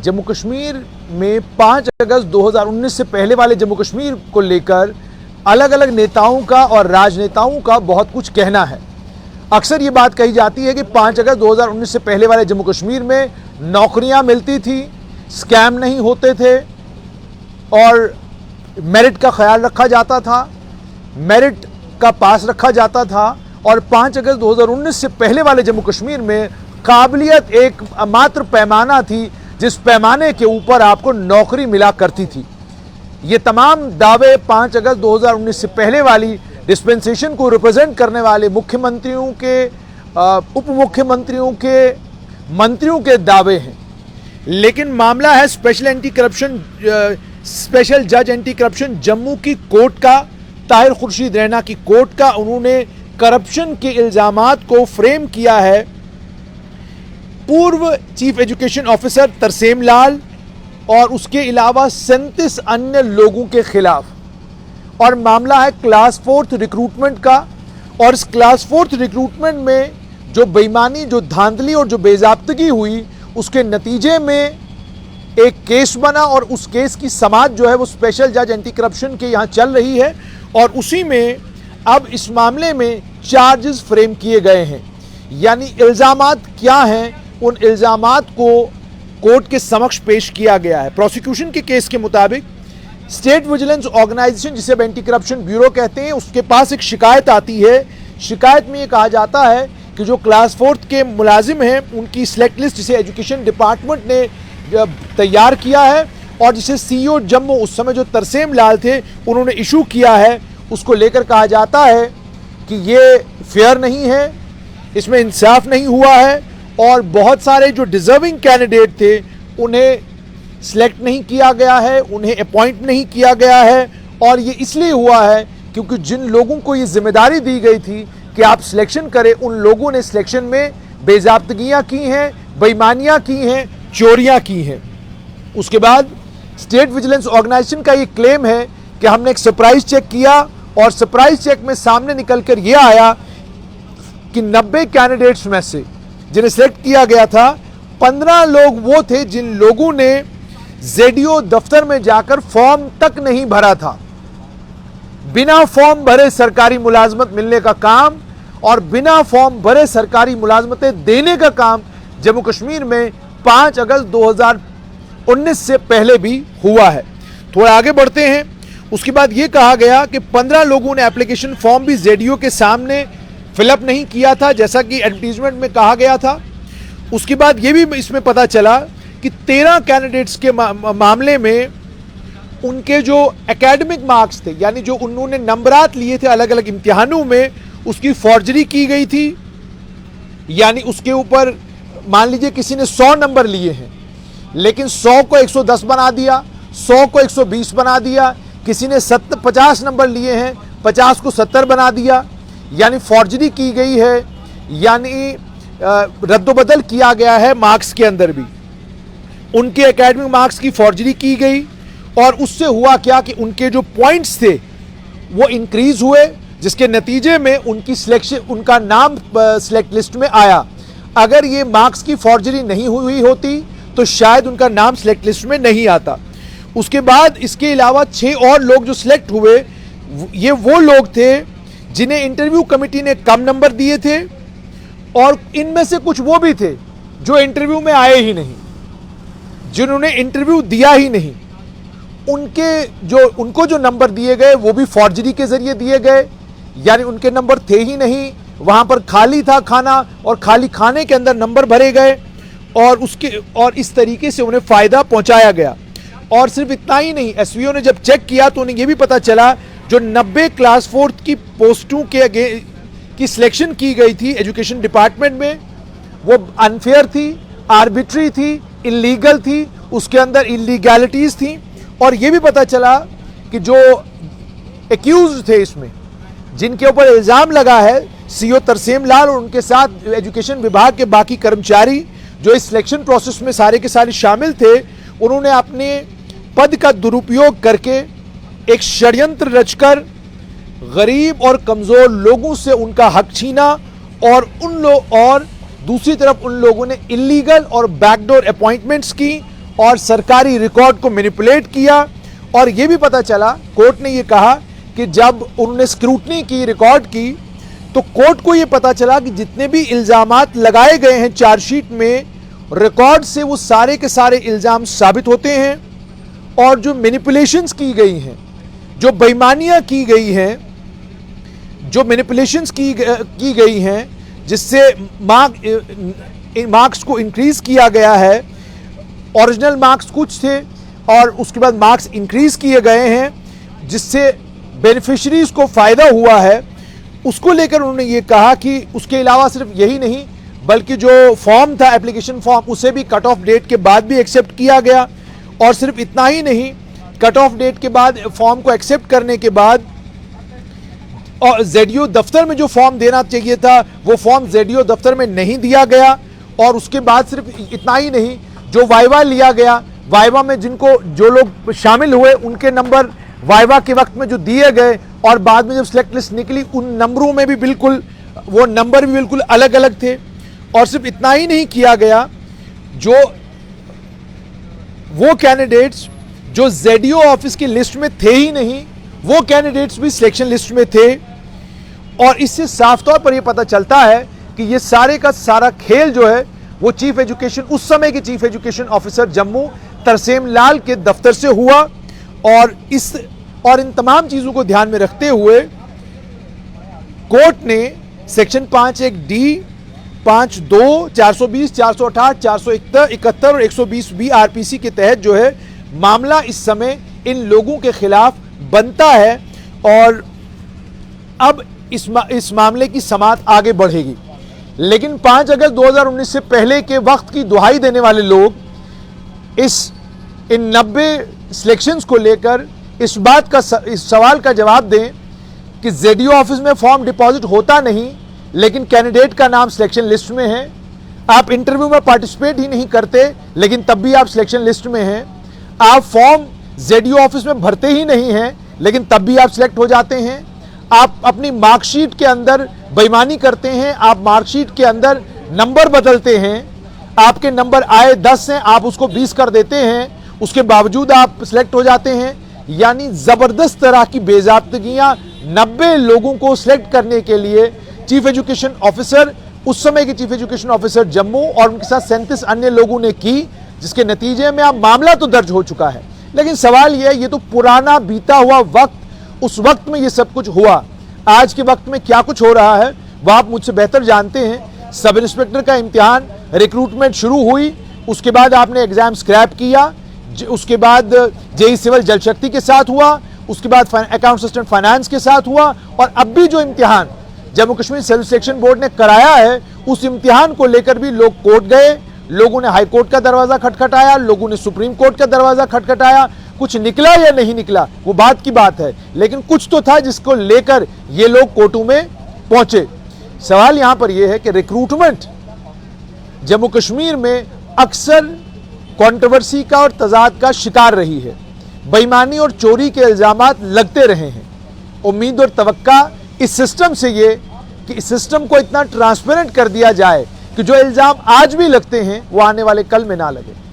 जम्मू कश्मीर में 5 अगस्त 2019 से पहले वाले जम्मू कश्मीर को लेकर अलग अलग नेताओं का और राजनेताओं का बहुत कुछ कहना है। अक्सर ये बात कही जाती है कि 5 अगस्त 2019 से पहले वाले जम्मू कश्मीर में नौकरियां मिलती थी, स्कैम नहीं होते थे और मेरिट का ख्याल रखा जाता था, मेरिट का पास रखा जाता था और 5 अगस्त 2019 से पहले वाले जम्मू कश्मीर में काबिलियत एक मात्र पैमाना थी जिस पैमाने के ऊपर आपको नौकरी मिला करती थी। ये तमाम दावे 5 अगस्त 2019 से पहले वाली डिस्पेंसेशन को रिप्रेजेंट करने वाले मुख्यमंत्रियों के, उप मुख्यमंत्रियों के, मंत्रियों के दावे हैं। लेकिन मामला है स्पेशल जज एंटी करप्शन जम्मू की कोर्ट का, ताहिर खुर्शीद रैना की कोर्ट का। उन्होंने करप्शन के इल्जामात को फ्रेम किया है पूर्व चीफ एजुकेशन ऑफिसर तरसेम लाल और उसके अलावा 37 अन्य लोगों के खिलाफ। और मामला है क्लास 4th रिक्रूटमेंट का। और इस क्लास 4th रिक्रूटमेंट में जो बेईमानी, जो धांधली और जो बेज़ाब्तगी हुई, उसके नतीजे में एक केस बना और उस केस की समाअत जो है वो स्पेशल जज एंटी करप्शन के यहाँ चल रही है और उसी में अब इस मामले में चार्जेस फ्रेम किए गए हैं। यानी इल्जामात क्या हैं, उन इल्जामात को कोर्ट के समक्ष पेश किया गया है। प्रोसिक्यूशन के केस के मुताबिक स्टेट विजिलेंस ऑर्गेनाइजेशन, जिसे अब एंटी करप्शन ब्यूरो कहते हैं, उसके पास एक शिकायत आती है। शिकायत में ये कहा जाता है कि जो क्लास 4th के मुलाजिम हैं उनकी सिलेक्ट लिस्ट जिसे एजुकेशन डिपार्टमेंट ने तैयार किया है और जिसे सीईओ जम्मू उस समय जो तरसेम लाल थे उन्होंने इशू किया है, उसको लेकर कहा जाता है कि ये फेयर नहीं है, इसमें इंसाफ नहीं हुआ है और बहुत सारे जो डिजर्विंग कैंडिडेट थे उन्हें सिलेक्ट नहीं किया गया है, उन्हें अपॉइंट नहीं किया गया है। और ये इसलिए हुआ है क्योंकि जिन लोगों को ये जिम्मेदारी दी गई थी कि आप सिलेक्शन करें, उन लोगों ने सिलेक्शन में बेजाब्तगियाँ की हैं, बेईमानियाँ की हैं, चोरियाँ की हैं। उसके बाद स्टेट विजिलेंस ऑर्गेनाइजेशन का ये क्लेम है कि हमने एक सरप्राइज चेक किया और सरप्राइज चेक में सामने निकल कर ये आया कि 90 कैंडिडेट्स में से जिन्हें सिलेक्ट किया गया था, 15 लोग वो थे जिन लोगों ने जेडीओ दफ्तर में जाकर फॉर्म तक नहीं भरा था। बिना फॉर्म भरे सरकारी मुलाजमत मिलने का काम और बिना फॉर्म भरे सरकारी मुलाजमतें देने का काम जम्मू कश्मीर में 5 अगस्त 2019 से पहले भी हुआ है। थोड़ा आगे बढ़ते हैं। उसके बाद यह कहा गया कि 15 लोगों ने एप्लीकेशन फॉर्म भी जेडीओ के सामने फिलअप नहीं किया था जैसा कि एडवर्टीजमेंट में कहा गया था। उसके बाद यह भी इसमें पता चला कि 13 कैंडिडेट्स के मामले में उनके जो एकेडमिक मार्क्स थे, यानी जो उन्होंने नंबरात लिए थे अलग अलग इम्तिहानों में, उसकी फॉर्जरी की गई थी। यानी उसके ऊपर मान लीजिए किसी ने 100 नंबर लिए हैं लेकिन 100 को 110 बना दिया, 100 को 120 बना दिया, किसी ने 50 नंबर लिए हैं 50 को 70 बना दिया, यानी फॉर्जरी की गई है, यानी रद्दोबदल किया गया है मार्क्स के अंदर भी। उनके एकेडमिक मार्क्स की फॉर्जरी की गई और उससे हुआ क्या कि उनके जो पॉइंट्स थे वो इंक्रीज हुए जिसके नतीजे में उनकी सिलेक्शन, उनका नाम सिलेक्ट लिस्ट में आया। अगर ये मार्क्स की फॉर्जरी नहीं हुई होती तो शायद उनका नाम सिलेक्ट लिस्ट में नहीं आता। उसके बाद इसके अलावा 6 और लोग जो सिलेक्ट हुए, ये वो लोग थे जिन्हें इंटरव्यू कमेटी ने कम नंबर दिए थे और इनमें से कुछ वो भी थे जो इंटरव्यू में आए ही नहीं, जिन्होंने इंटरव्यू दिया ही नहीं। उनको जो नंबर दिए गए वो भी फॉर्जरी के जरिए दिए गए, यानी उनके नंबर थे ही नहीं, वहां पर खाली था खाना और खाली खाने के अंदर नंबर भरे गए और इस तरीके से उन्हें फायदा पहुंचाया गया। और सिर्फ इतना ही नहीं, एसवीओ ने जब चेक किया तो उन्हें यह भी पता चला जो 90 क्लास 4th की पोस्टों की सिलेक्शन की गई थी एजुकेशन डिपार्टमेंट में, वो अनफेयर थी, आर्बिट्री थी, इलीगल थी, उसके अंदर इलीगैलिटीज थी। और यह भी पता चला कि जो एक्यूज थे इसमें, जिनके ऊपर इल्जाम लगा है, सीईओ तरसेम लाल और उनके साथ एजुकेशन विभाग के बाकी कर्मचारी जो इस सिलेक्शन प्रोसेस में सारे के सारे शामिल थे, उन्होंने अपने पद का दुरुपयोग करके एक षड्यंत्र रचकर गरीब और कमजोर लोगों से उनका हक छीना और दूसरी तरफ उन लोगों ने इलीगल और बैकडोर अपॉइंटमेंट्स की और सरकारी रिकॉर्ड को मैनिपुलेट किया। और यह भी पता चला, कोर्ट ने यह कहा कि जब उन्होंने स्क्रूटनी की, रिकॉर्ड की, तो कोर्ट को यह पता चला कि जितने भी इल्जामात लगाए गए हैं चार्जशीट में, रिकॉर्ड से वो सारे के सारे इल्जाम साबित होते हैं। और जो मैनिपुलेशंस की गई हैं, जो बेईमानियां की गई हैं, जो मैनिपुलेशंस की गई हैं, जिससे मार्क्स को इंक्रीज किया गया है, ओरिजिनल मार्क्स कुछ थे और उसके बाद मार्क्स इंक्रीज किए गए हैं, जिससे बेनिफिशरीज को फायदा हुआ है, उसको लेकर उन्होंने ये कहा कि उसके अलावा सिर्फ यही नहीं बल्कि जो फॉर्म था, एप्लीकेशन फॉर्म, उसे भी कट ऑफ डेट के बाद भी एक्सेप्ट किया गया। और सिर्फ इतना ही नहीं, कट ऑफ डेट के बाद फॉर्म को एक्सेप्ट करने के बाद और जेडीओ दफ्तर में जो फॉर्म देना चाहिए था वो फॉर्म जेडीओ दफ्तर में नहीं दिया गया। और उसके बाद सिर्फ इतना ही नहीं, जो वाइवा लिया गया, वाइवा में जो लोग शामिल हुए उनके नंबर वाइवा के वक्त में जो दिए गए और बाद में जब सिलेक्ट लिस्ट निकली उन नंबरों में भी बिल्कुल वो नंबर भी बिल्कुल अलग अलग थे। और सिर्फ इतना ही नहीं किया गया, जो वो कैंडिडेट्स जो जेडीओ ऑफिस की लिस्ट में थे ही नहीं, वो कैंडिडेट्स भी सिलेक्शन लिस्ट में थे। और इससे साफ तौर पर यह पता चलता है कि ये सारे का सारा खेल जो है वो चीफ एजुकेशन, उस समय के chief education officer Jammu Tarsem Lal के दफ्तर से हुआ। और इन तमाम चीजों को ध्यान में रखते हुए कोर्ट ने सेक्शन 5(1)(d), 5(2), 420, 468, 471 और 120B आरपीसी के तहत जो है मामला इस समय इन लोगों के खिलाफ बनता है। और अब इस मामले की समाअत आगे बढ़ेगी। लेकिन 5 अगस्त 2019 से पहले के वक्त की दुहाई देने वाले लोग इन 90 सिलेक्शंस को लेकर इस सवाल का जवाब दें कि जेडीओ ऑफिस में फॉर्म डिपॉजिट होता नहीं, लेकिन कैंडिडेट का नाम सिलेक्शन लिस्ट में है। आप इंटरव्यू में पार्टिसिपेट ही नहीं करते, लेकिन तब भी आप सिलेक्शन लिस्ट में हैं। आप फॉर्म जेडीओ ऑफिस में भरते ही नहीं हैं, लेकिन तब भी आप सिलेक्ट हो जाते हैं। आप अपनी मार्कशीट के अंदर बेईमानी करते हैं, आप मार्कशीट के अंदर नंबर बदलते हैं, आपके नंबर आए 10 हैं, आप उसको 20 कर देते हैं, उसके बावजूद आप सिलेक्ट हो जाते हैं। यानी जबरदस्त तरह की बेज़ाब्तगियां 90 लोगों को सिलेक्ट करने के लिए चीफ एजुकेशन ऑफिसर, उस समय के चीफ एजुकेशन ऑफिसर जम्मू और उनके साथ 37 अन्य लोगों ने की, जिसके नतीजे में अब मामला तो दर्ज हो चुका है। लेकिन सवाल यह है, ये तो पुराना बीता हुआ वक्त, उस वक्त में ये सब कुछ हुआ। आज के वक्त में क्या कुछ हो रहा है वह आप मुझसे बेहतर जानते हैं। सब इंस्पेक्टर का इम्तिहान, रिक्रूटमेंट शुरू हुई, उसके बाद आपने एग्जाम स्क्रैप किया, उसके बाद जेई सिविल जल शक्ति के साथ हुआ, उसके बाद अकाउंट असिस्टेंट फाइनेंस के साथ हुआ, और अब भी जो इम्तिहान Jammu Kashmir self selection board ने कराया है, उस इम्तिहान को लेकर भी लोग कोर्ट गए, लोगों ने हाई कोर्ट का दरवाजा खटखटाया, लोगों ने सुप्रीम कोर्ट का दरवाजा खटखटाया। कुछ निकला या नहीं निकला वो बात की बात है, लेकिन कुछ तो था जिसको लेकर ये लोग कोर्टों में पहुंचे। सवाल यहां पर यह है कि रिक्रूटमेंट जम्मू कश्मीर में अक्सर कंट्रोवर्सी का और तजाद का शिकार रही है। बेईमानी और चोरी के इल्जामात लगते रहे हैं। उम्मीद और तवक्का इस सिस्टम से ये कि इस सिस्टम को इतना ट्रांसपेरेंट कर दिया जाए कि जो इल्जाम आज भी लगते हैं वो आने वाले कल में ना लगे।